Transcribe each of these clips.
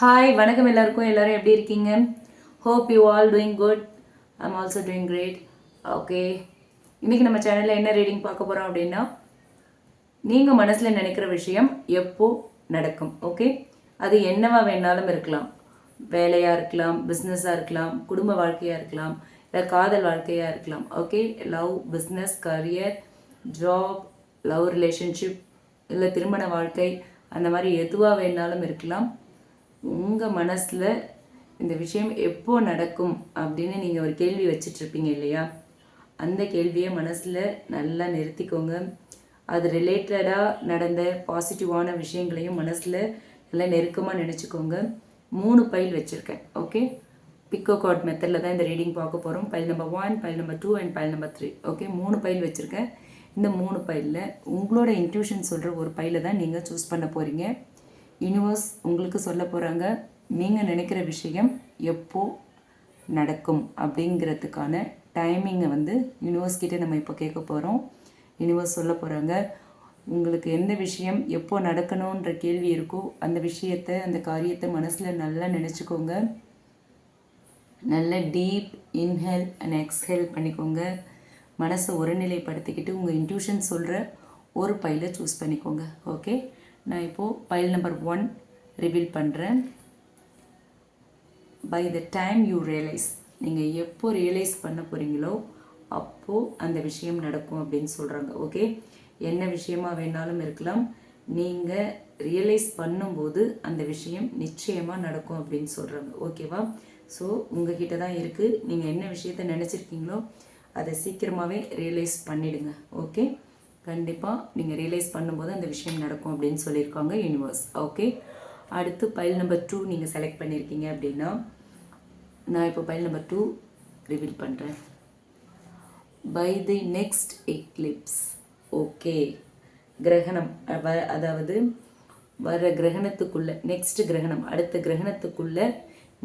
Hi வணக்கம் எல்லாருக்கும். எல்லோரும் எப்படி இருக்கீங்க? Hope you all doing good. I'm also doing great. Okay, இன்றைக்கி நம்ம சேனலில் என்ன ரீடிங் பார்க்க போகிறோம் அப்படின்னா, நீங்கள் மனசில் நினைக்கிற விஷயம் எப்போ நடக்கும். ஓகே, அது என்னவா வேணாலும் இருக்கலாம். வேலையாக இருக்கலாம், பிஸ்னஸாக இருக்கலாம், குடும்ப வாழ்க்கையாக இருக்கலாம், இல்லை காதல் வாழ்க்கையாக இருக்கலாம். Okay, love, business, career, job, love relationship, இல்லை திருமண வாழ்க்கை, அந்த மாதிரி எதுவாக வேணாலும் இருக்கலாம். உங்கள் மனசில் இந்த விஷயம் எப்போ நடக்கும் அப்படின்னு நீங்கள் ஒரு கேள்வி வச்சிட்ருப்பீங்க இல்லையா? அந்த கேள்வியை மனசில் நல்லா நிறுத்திக்கோங்க. அது ரிலேட்டடாக நடந்த பாசிட்டிவான விஷயங்களையும் மனசில் நல்லா நெருக்கமாக நினச்சிக்கோங்க. 3 பைல் வச்சுருக்கேன். ஓகே, பிக்கோ கார்ட் மெத்தடில் தான் இந்த ரீடிங் பார்க்க போகிறோம். File number 1, file number 2 and file number 3. Okay, 3 file வச்சுருக்கேன். இந்த 3 பைலில் உங்களோட இன்ட்யூஷன் சொல்கிற ஒரு பைலை தான் நீங்கள் சூஸ் பண்ண போகிறீங்க. யூனிவர்ஸ் உங்களுக்கு சொல்ல போகிறாங்க, நீங்கள் நினைக்கிற விஷயம் எப்போ நடக்கும் அப்படிங்கிறதுக்கான டைமிங்கை யூனிவர்ஸ் கிட்டே நம்ம இப்போ கேட்க போகிறோம். யூனிவர்ஸ் சொல்ல போகிறாங்க, உங்களுக்கு எந்த விஷயம் எப்போ நடக்கணுன்ற கேள்வி இருக்கோ அந்த விஷயத்தை, அந்த காரியத்தை மனசில் நல்லா நினச்சிக்கோங்க. நல்ல டீப் இன்ஹேல் அண்ட் எக்ஸ்ஹேல் பண்ணிக்கோங்க. மனசை ஒருநிலைப்படுத்திக்கிட்டு உங்கள் இன்ட்யூஷன் சொல்கிற ஒரு பைலை சூஸ் பண்ணிக்கோங்க. ஓகே, நான் இப்போது பைல் நம்பர் 1 ரிவீல் பண்ணுறேன். By the time you realise, நீங்கள் எப்போ ரியலைஸ் பண்ண போகிறீங்களோ அப்போது அந்த விஷயம் நடக்கும் அப்படின்னு சொல்கிறாங்க. ஓகே, என்ன விஷயமா வேணாலும் இருக்கலாம். நீங்கள் ரியலைஸ் பண்ணும்போது அந்த விஷயம் நிச்சயமாக நடக்கும் அப்படின்னு சொல்கிறாங்க. ஓகேவா? ஸோ உங்ககிட்ட தான் இருக்குது. நீங்கள் என்ன விஷயத்தை நினச்சிருக்கீங்களோ அதை சீக்கிரமாகவே ரியலைஸ் பண்ணிவிடுங்க. ஓகே, கண்டிப்பாக நீங்கள் ரியலைஸ் பண்ணும்போது அந்த விஷயம் நடக்கும் அப்படின்னு சொல்லியிருக்காங்க யூனிவர்ஸ். ஓகே, அடுத்து பைல் நம்பர் 2 நீங்கள் செலக்ட் பண்ணியிருக்கீங்க அப்படின்னா, நான் இப்போ பைல் நம்பர் 2 ரிவீல் பண்ணுறேன். By the next eclipse. Okay, கிரகணம், அதாவது வர கிரகணத்துக்குள்ளே, நெக்ஸ்ட் கிரகணம், அடுத்த கிரகணத்துக்குள்ளே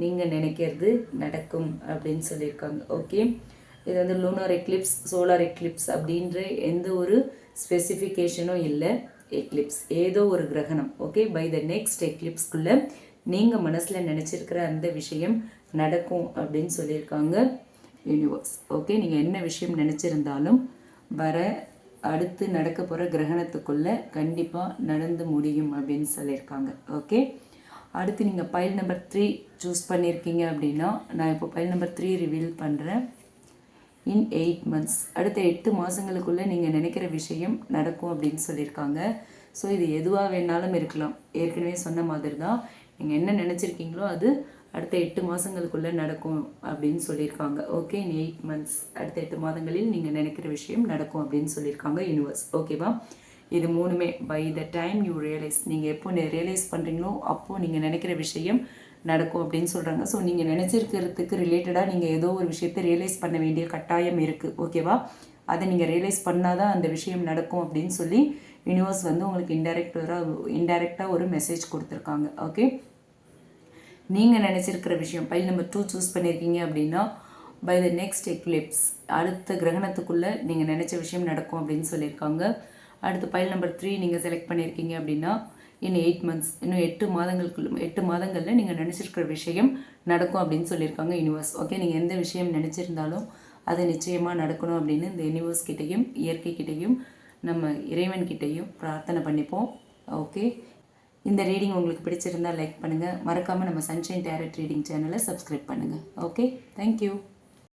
நீங்கள் நினைக்கிறது நடக்கும் அப்படின்னு சொல்லியிருக்காங்க. ஓகே, இது லூனார் எக்லிப்ஸ், சோலார் எக்லிப்ஸ் அப்படின்ற எந்த ஒரு ஸ்பெசிஃபிகேஷனும் இல்லை. எக்லிப்ஸ் ஏதோ ஒரு கிரகணம். ஓகே, பை த நெக்ஸ்ட் எக்லிப்ஸ்குள்ளே நீங்கள் மனசில் நினச்சிருக்கிற அந்த விஷயம் நடக்கும் அப்படின்னு சொல்லியிருக்காங்க யூனிவர்ஸ். ஓகே, நீங்கள் என்ன விஷயம் நினச்சிருந்தாலும் வர அடுத்து நடக்க போகிற கிரகணத்துக்குள்ளே கண்டிப்பாக நடந்து முடியும் அப்படின்னு சொல்லியிருக்காங்க. ஓகே, அடுத்து நீங்கள் பைல் நம்பர் 3 சூஸ் பண்ணியிருக்கீங்க அப்படின்னா, நான் இப்போ பைல் நம்பர் 3 ரிவீல் பண்ணுறேன். இன் 8 months, அடுத்த 8 மாதங்களுக்குள்ளே நீங்கள் நினைக்கிற விஷயம் நடக்கும் அப்படின்னு சொல்லியிருக்காங்க. ஸோ இது எதுவாக வேணாலும் இருக்கலாம். ஏற்கனவே சொன்ன மாதிரி தான், நீங்கள் என்ன நினச்சிருக்கீங்களோ அது அடுத்த 8 மாதங்களுக்குள்ளே நடக்கும் அப்படின்னு சொல்லியிருக்காங்க. ஓகே, இன் 8 months, அடுத்த 8 மாதங்களில் நீங்கள் நினைக்கிற விஷயம் நடக்கும் அப்படின்னு சொல்லியிருக்காங்க யூனிவர்ஸ். ஓகேவா? இது 3மே by the time you realise, நீங்கள் எப்போ ரியலைஸ் பண்ணுறீங்களோ அப்போது நீங்கள் நினைக்கிற விஷயம் நடக்கும் அப்படின்னு சொல்கிறாங்க. ஸோ நீங்கள் நினச்சிருக்கிறதுக்கு ரிலேட்டடாக நீங்கள் ஏதோ ஒரு விஷயத்தை ரியலைஸ் பண்ண வேண்டிய கட்டாயம் இருக்குது. ஓகேவா? அதை நீங்கள் ரியலைஸ் பண்ணால் தான் அந்த விஷயம் நடக்கும் அப்படின்னு சொல்லி யூனிவர்ஸ் உங்களுக்கு இன்டைரக்டாக ஒரு மெசேஜ் கொடுத்துருக்காங்க. ஓகே, நீங்கள் நினச்சிருக்கிற விஷயம் பைல் நம்பர் 2 சூஸ் பண்ணியிருக்கீங்க அப்படின்னா, பை த நெக்ஸ்ட் எக்லிப்ஸ், அடுத்த கிரகணத்துக்குள்ளே நீங்கள் நினச்ச விஷயம் நடக்கும் அப்படின்னு சொல்லியிருக்காங்க. அடுத்து பைல் நம்பர் 3 நீங்கள் செலக்ட் பண்ணியிருக்கீங்க அப்படின்னா, இன் 8 months, இன்னும் 8 மாதங்களில் நீங்கள் நினச்சிருக்கிற விஷயம் நடக்கும் அப்படின்னு சொல்லியிருக்காங்க யூனிவர்ஸ். ஓகே, நீங்கள் எந்த விஷயம் நினச்சிருந்தாலும் அது நிச்சயமாக நடக்கணும் அப்படின்னு இந்த யூனிவர்ஸ் கிட்டையும் இயற்கை கிட்டையும் நம்ம இறைவன்கிட்டையும் பிரார்த்தனை பண்ணிப்போம். ஓகே, இந்த ரீடிங் உங்களுக்கு பிடிச்சிருந்தால் லைக் பண்ணுங்கள். மறக்காமல் நம்ம சன்ஷைன் டேரட் ரீடிங் சேனலை சப்ஸ்கிரைப் பண்ணுங்கள். Okay, thank you.